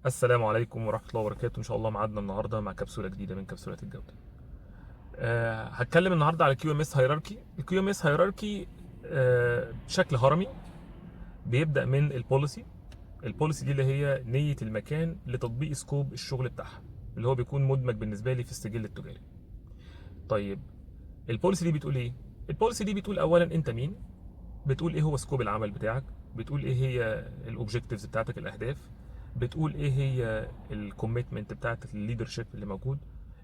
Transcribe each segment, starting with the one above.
السلام عليكم ورحمة الله وبركاته. إن شاء الله معادنا النهاردة مع كبسولة جديدة من كبسولات الجودة. هتكلم النهاردة على QMS هيراركي. الكيو ام اس هيراركي بشكل هرمي بيبدأ من البوليسي. البوليسي دي اللي هي نية المكان لتطبيق سكوب الشغل بتاعها، اللي هو بيكون مدمج بالنسبة لي في السجل التجاري. طيب البوليسي دي بتقول ايه؟ البوليسي دي بتقول أولا أنت مين، بتقول ايه هو سكوب العمل بتاعك، بتقول ايه هي الاوبجكتيفز بتاعتك، الاهداف، بتقول ايه هي الكوميتمنت بتاعتك للليدرشيب اللي موجود،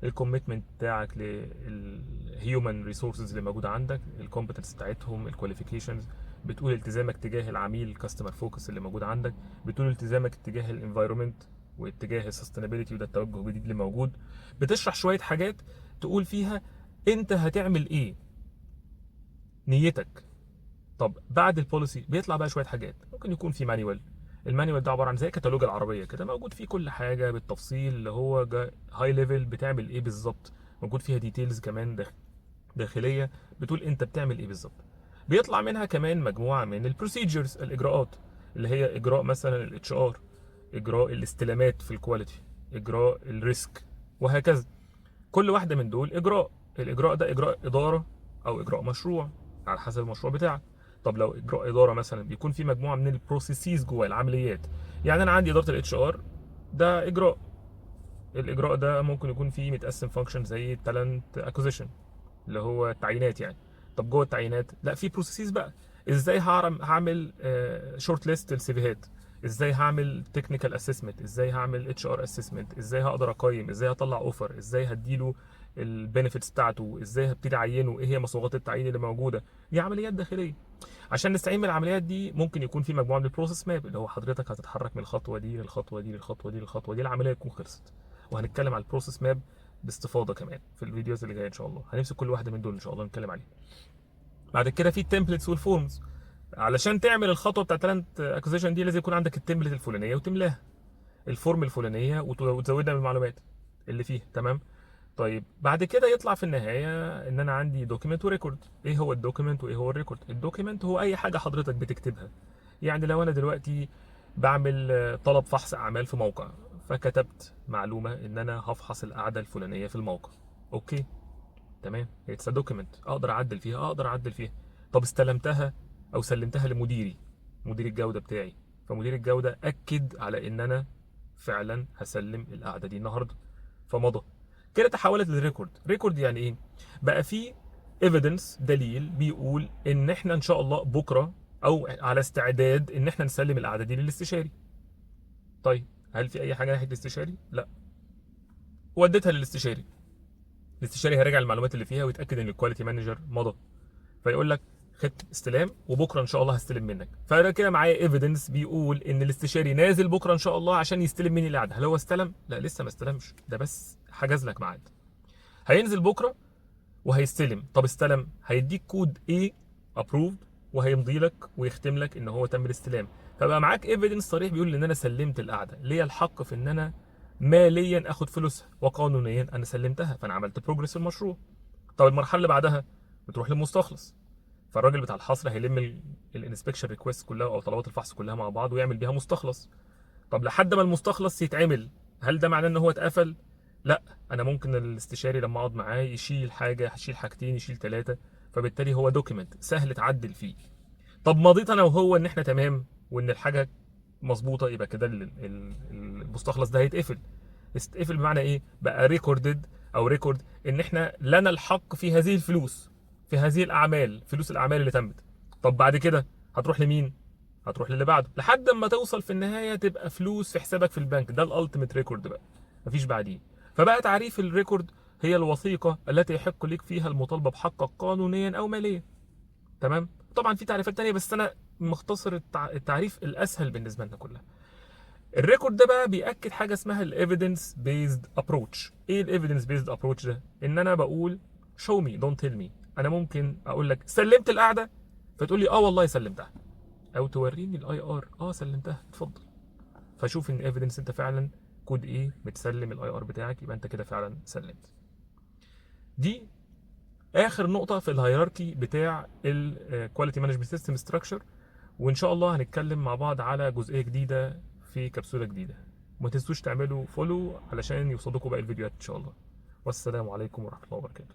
الكوميتمنت بتاعك للهيومن ريسورسز اللي موجوده عندك، الكومبتنس بتاعتهم، الكواليفيكيشنز، بتقول التزامك تجاه العميل، الكاستمر فوكس اللي موجود عندك، بتقول التزامك تجاه الانفايرمنت واتجاه السستينابيلتي، وده التوجه الجديد اللي موجود. بتشرح شويه حاجات تقول فيها انت هتعمل ايه، نيتك. طب بعد البوليسي بيطلع بقى شويه حاجات، ممكن يكون في مانيوال. المانيوال ده عباره عن زي كتالوج العربيه كده، موجود فيه كل حاجه بالتفصيل، اللي هو هاي ليفل بتعمل ايه بالظبط، موجود فيها ديتيلز كمان داخليه بتقول انت بتعمل ايه بالظبط. بيطلع منها كمان مجموعه من البروسيجرز، الاجراءات، اللي هي اجراء مثلا الاتش ار، اجراء الاستلامات في الكواليتي، اجراء الريسك، وهكذا. كل واحده من دول اجراء. الاجراء ده اجراء اداره او اجراء مشروع على حسب المشروع بتاعك. طب لو اجراء اداره مثلا بيكون في مجموعه من البروسيسز جوه العمليات. يعني انا عندي اداره الاتش ار، ده اجراء. الاجراء ده ممكن يكون فيه متقسم فانكشن زي التالنت اكوزيشن، اللي هو التعيينات يعني. طب جوه التعيينات لا، في بروسيسز بقى. ازاي هعمل شورت ليست للسيفيهات، ازاي هعمل تكنيكال اسسمنت، ازاي هعمل اتش ار اسسمنت، ازاي هقدر اقيم، ازاي هطلع اوفر، ازاي هديله البينيفيتس بتاعته، ازاي هبتدي اعينه، ايه هي مصوغات التعيين اللي موجوده. دي عمليات داخليه. عشان نستعين من العمليات دي ممكن يكون في مجموعه من البروسيس ماب، اللي هو حضرتك هتتحرك من الخطوه دي للخطوه دي للخطوه دي للخطوه دي، العمليه تكون خلصت. وهنتكلم على البروسيس ماب باستفاضه كمان في الفيديوز اللي جايه ان شاء الله، هنمسك كل واحده من دول ان شاء الله نتكلم عليها. بعد كده في التمبلتس والفورمز. علشان تعمل الخطوه بتاعت تالنت اكوزيشن دي لازم يكون عندك التمبلت الفلانيه وتملاها، الفورم الفلانيه وتزودها بالمعلومات اللي فيها. تمام. طيب بعد كده يطلع في النهايه ان انا عندي دوكيمنت وريكورد. ايه هو الدوكيمنت وايه هو الريكورد؟ الدوكيمنت هو اي حاجه حضرتك بتكتبها. يعني لو انا دلوقتي بعمل طلب فحص اعمال في موقع، فكتبت معلومه ان انا هفحص القعده الفلانيه في الموقع. اوكي، تمام، اتس دوكيمنت، اقدر اعدل فيها. طب استلمتها او سلمتها لمديري، مدير الجوده بتاعي، فمدير الجوده اكد على ان انا فعلا هسلم القعده دي النهارده، فمضى. كده تحولت للريكورد. ريكورد يعني ايه؟ بقى في ايفيدنس، دليل بيقول ان احنا ان شاء الله بكره او على استعداد ان احنا نسلم القعده دي للاستشاري. طيب هل في اي حاجه ناحيه الاستشاري؟ لا. وديتها للاستشاري، الاستشاري هيراجع المعلومات اللي فيها ويتاكد ان الكواليتي مانجر مضى، فيقول لك خدت استلام وبكره ان شاء الله هستلم منك. فانا كده معايا ايفيدنس بيقول ان الاستشاري نازل بكره ان شاء الله عشان يستلم مني القعده. هل هو استلم؟ لا، لسه ما استلمش، ده بس حجز لك ميعاد. هينزل بكره وهيستلم. طب استلم، هيديك كود ايه ابروفد، وهيمضي لك ويختم لك ان هو تم الاستلام. فبقى معاك ايفيدنس صريح بيقول ان انا سلمت القعده، ليا الحق في ان انا ماليا اخد فلوسها، وقانونيا انا سلمتها، فانا عملت بروجرس في المشروع. طب المرحله اللي بعدها بتروح للمستخلص، فالراجل بتاع الحصر هيلم الانسبكشن ريكويست كلها او طلبات الفحص كلها مع بعض ويعمل بيها مستخلص. طب لحد ما المستخلص يتعمل، هل ده معناه ان هو اتقفل؟ لا. انا ممكن الاستشاري لما اقعد معاه يشيل حاجه، يشيل حاجتين، يشيل ثلاثه، فبالتالي هو دوكيمنت سهل تعدل فيه. طب مضيت انا وهو ان احنا تمام وان الحاجه مظبوطه، يبقى كده المستخلص ده هيتقفل. يتقفل بمعنى ايه؟ بقى ريكوردد او ريكورد ان احنا لنا الحق في هذه الفلوس، في هذه الاعمال، فلوس الاعمال اللي تمت. طب بعد كده هتروح لمين؟ هتروح للي بعده لحد ما توصل في النهايه تبقى فلوس في حسابك في البنك. ده الالتيميت ريكورد بقى، مفيش بعديه. فبقى تعريف الريكورد هي الوثيقه التي يحق لك فيها المطالبه بحقك قانونيا او ماليا. تمام. طبعا في تعريفات تانية بس انا مختصر التعريف الاسهل بالنسبه لنا كلها. الريكورد ده بقى بيأكد حاجه اسمها الايفيدنس بيزد ابروتش. ايه الايفيدنس بيزد ابروتش ده؟ ان انا بقول شو مي دونت تيل مي. انا ممكن اقول لك سلمت القعده، فتقول لي اه والله سلمتها، او توريني الاي ار اه سلمتها اتفضل، فشوف ان ايفيدنس انت فعلا كود ايه بتسلم الاي ار بتاعك، يبقى انت كده فعلا سلمت. دي اخر نقطه في الهيراركي بتاع الكواليتي مانجمنت سيستم ستراكشر. وان شاء الله هنتكلم مع بعض على جزئيه جديده في كبسوله جديده. وما تنسوش تعملوا فولو علشان يوصلكم باقي الفيديوهات ان شاء الله. والسلام عليكم ورحمه الله وبركاته.